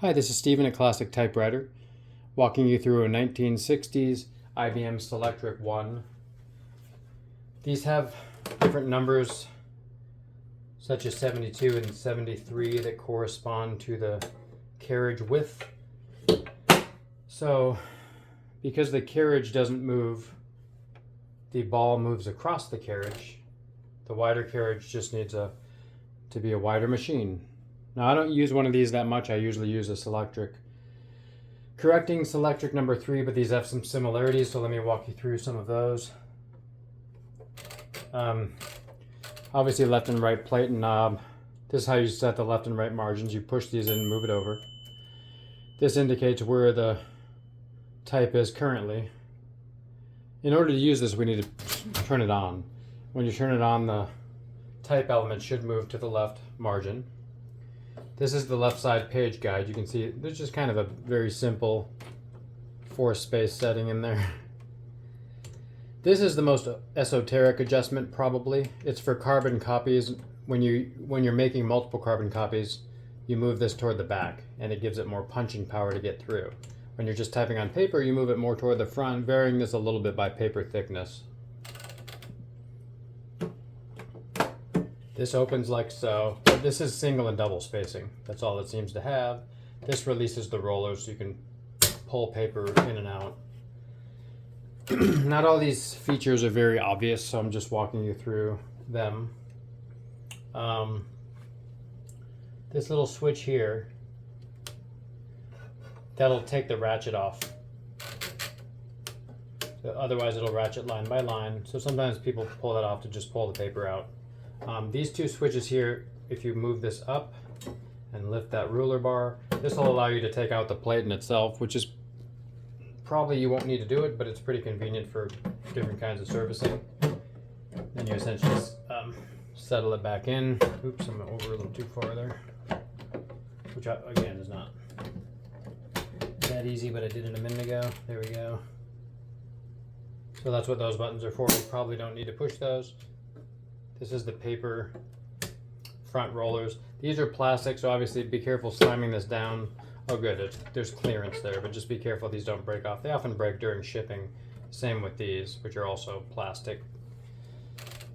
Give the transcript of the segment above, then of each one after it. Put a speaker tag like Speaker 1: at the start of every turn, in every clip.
Speaker 1: Hi, this is Stephen at Classic Typewriter, walking you through a 1960s IBM Selectric 1. These have different numbers, such as 72 and 73, that correspond to the carriage width. So, because the carriage doesn't move, the ball moves across the carriage. The wider carriage just needs to be a wider machine. Now, I don't use one of these that much. I usually use a Selectric. Correcting Selectric number 3, but these have some similarities, so let me walk you through some of those. Obviously, left and right plate and knob. This is how you set the left and right margins. You push these in and move it over. This indicates where the type is currently. In order to use this, we need to turn it on. When you turn it on, the type element should move to the left margin. This is the left side page guide. You can see there's just kind of a very simple 4-space setting in there. This is the most esoteric adjustment probably. It's for carbon copies. When you're making multiple carbon copies, you move this toward the back and it gives it more punching power to get through. When you're just typing on paper, you move it more toward the front, varying this a little bit by paper thickness. This opens like so. This is single and double spacing. That's all it seems to have. This releases the rollers so you can pull paper in and out. Not all these features are very obvious, so I'm just walking you through them. This little switch here, that'll take the ratchet off. Otherwise it'll ratchet line by line. So sometimes people pull that off to just pull the paper out. These two switches here, if you move this up and lift that ruler bar, this will allow you to take out the plate in itself, which is probably you won't need to do it, but it's pretty convenient for different kinds of servicing. Then you essentially settle it back in. Oops, I'm over a little too far there. Which again is not that easy, but I did it a minute ago. There we go. So that's what those buttons are for. You probably don't need to push those. This is the paper front rollers. These are plastic, so obviously be careful slamming this down. Oh good, there's clearance there, but just be careful these don't break off. They often break during shipping. Same with these, which are also plastic.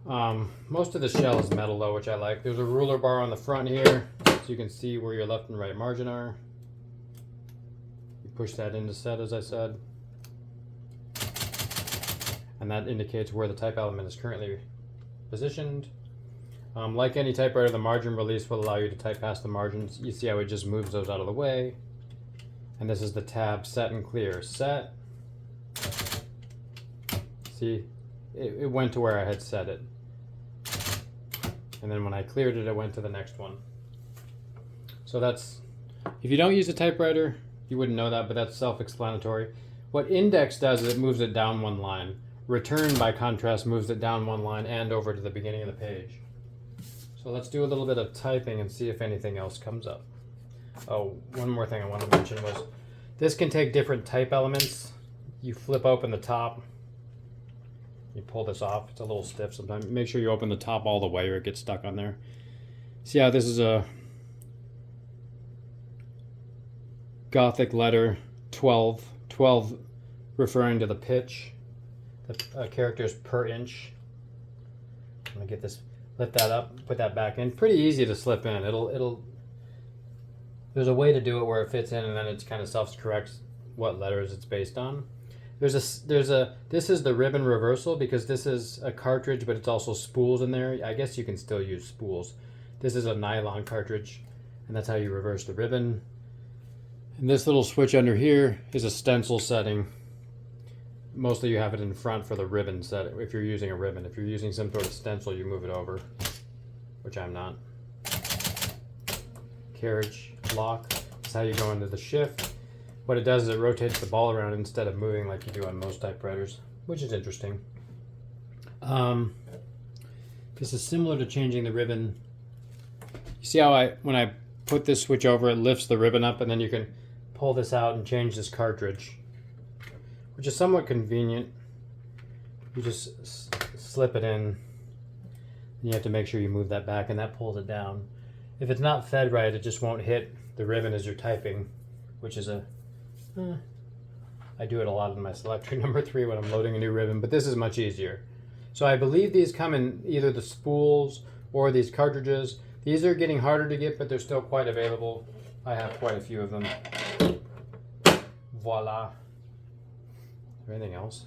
Speaker 1: Most of the shell is metal though, which I like. There's a ruler bar on the front here, so you can see where your left and right margin are. You push that into set, as I said. And that indicates where the type element is currently positioned. Like any typewriter, the margin release will allow you to type past the margins. You see how it just moves those out of the way. And this is the tab set and clear. Set. See, it went to where I had set it. And then when I cleared it, it went to the next one. So that's, if you don't use a typewriter, you wouldn't know that, but that's self-explanatory. What index does is it moves it down one line. Return, by contrast, moves it down one line and over to the beginning of the page. So let's do a little bit of typing and see if anything else comes up. Oh, one more thing I wanted to mention was this can take different type elements. You flip open the top. You pull this off. It's a little stiff sometimes. Make sure you open the top all the way or it gets stuck on there. See how this is a Gothic letter 12. 12 referring to the pitch. The characters per inch. I'm gonna get this, lift that up, put that back in. Pretty easy to slip in. There's a way to do it where it fits in, and then it kind of self-corrects what letters it's based on. This is the ribbon reversal, because this is a cartridge, but it's also spools in there. I guess you can still use spools. This is a nylon cartridge, and that's how you reverse the ribbon. And this little switch under here is a stencil setting. Mostly you have it in front for the ribbon set, if you're using a ribbon. If you're using some sort of stencil, you move it over, which I'm not. Carriage lock, that's how you go into the shift. What it does is it rotates the ball around instead of moving like you do on most typewriters, which is interesting. This is similar to changing the ribbon. You see how when I put this switch over, it lifts the ribbon up, and then you can pull this out and change this cartridge, which is somewhat convenient. You just slip it in, and you have to make sure you move that back, and that pulls it down. If it's not fed right, it just won't hit the ribbon as you're typing, which is a, I do it a lot in my Selectric number 3 when I'm loading a new ribbon, but this is much easier. So I believe these come in either the spools or these cartridges. These are getting harder to get, but they're still quite available. I have quite a few of them. Voila. Is there anything else?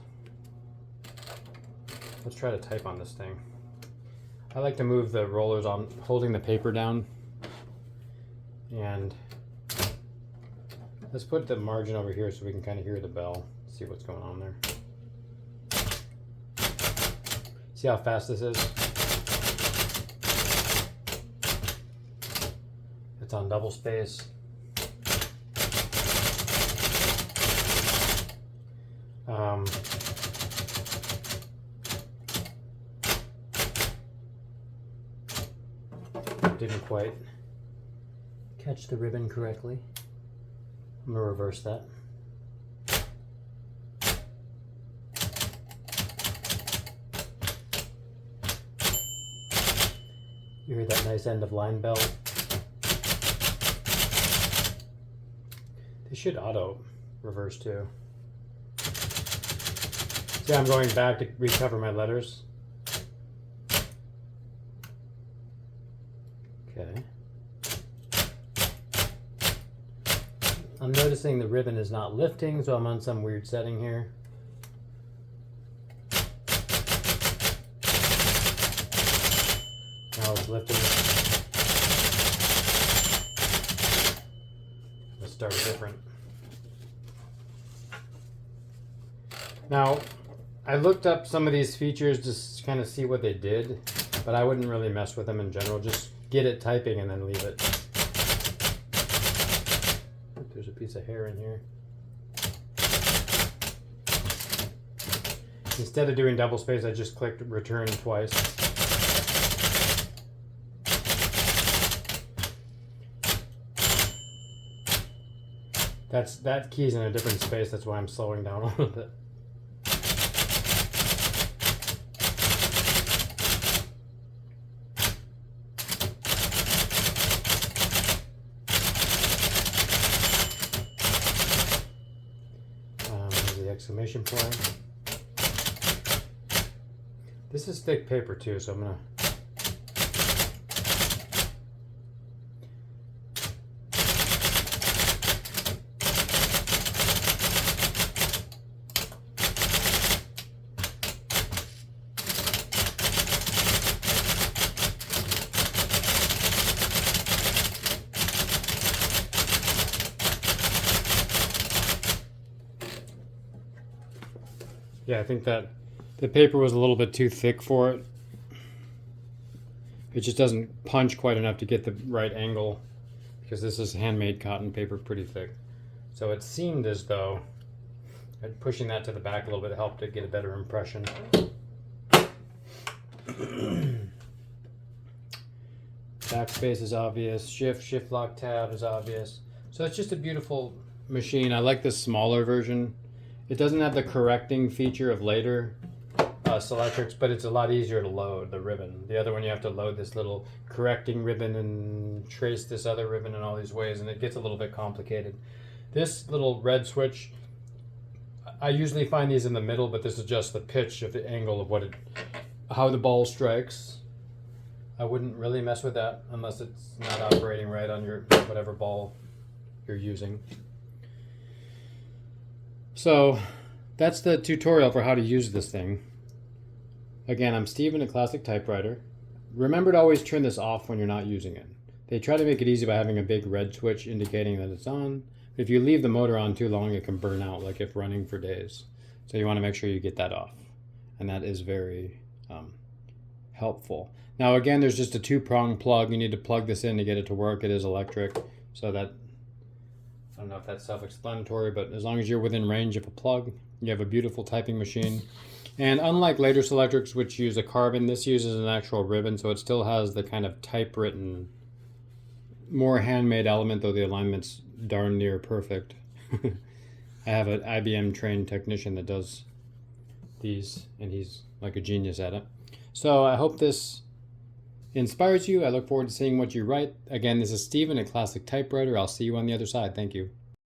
Speaker 1: Let's try to type on this thing. I like to move the rollers on holding the paper down. And let's put the margin over here so we can kind of hear the bell. See what's going on there. See how fast this is? It's on double space. Didn't quite catch the ribbon correctly. I'm gonna reverse that. You hear that nice end of line bell? They should auto reverse too. See, I'm going back to recover my letters. Okay. I'm noticing the ribbon is not lifting, so I'm on some weird setting here. Now it's lifting. Let's start different. Now, I looked up some of these features to kind of see what they did, but I wouldn't really mess with them in general. Just get it typing and then leave it. There's a piece of hair in here. Instead of doing double space, I just clicked return twice. That key's in a different space, that's why I'm slowing down a little bit. Exclamation point. This is thick paper too, so I'm gonna yeah, I think that the paper was a little bit too thick for it. It just doesn't punch quite enough to get the right angle because this is handmade cotton paper, pretty thick. So it seemed as though pushing that to the back a little bit helped to get a better impression. Backspace is obvious. Shift lock tab is obvious. So it's just a beautiful machine. I like this smaller version. It doesn't have the correcting feature of later Selectrics, but it's a lot easier to load the ribbon. The other one you have to load this little correcting ribbon and trace this other ribbon in all these ways, and it gets a little bit complicated. This little red switch, I usually find these in the middle, but this is just the pitch of the angle of how the ball strikes. I wouldn't really mess with that unless it's not operating right on your whatever ball you're using. So that's the tutorial for how to use this thing. Again, I'm Steven at Classic Typewriter. Remember to always turn this off when you're not using it. They try to make it easy by having a big red switch indicating that it's on. But if you leave the motor on too long, it can burn out, like if running for days. So you want to make sure you get that off. And that is very helpful. Now again, there's just a 2-prong plug. You need to plug this in to get it to work. It is electric, so that, I don't know if that's self-explanatory, but as long as you're within range of a plug, you have a beautiful typing machine. And unlike later Selectrics, which use a carbon, this uses an actual ribbon, so it still has the kind of typewritten, more handmade element, though the alignment's darn near perfect. I have an IBM trained technician that does these, and he's like a genius at it. So I hope this inspires you. I look forward to seeing what you write. Again, this is Steven at Classic Typewriter. I'll see you on the other side. Thank you.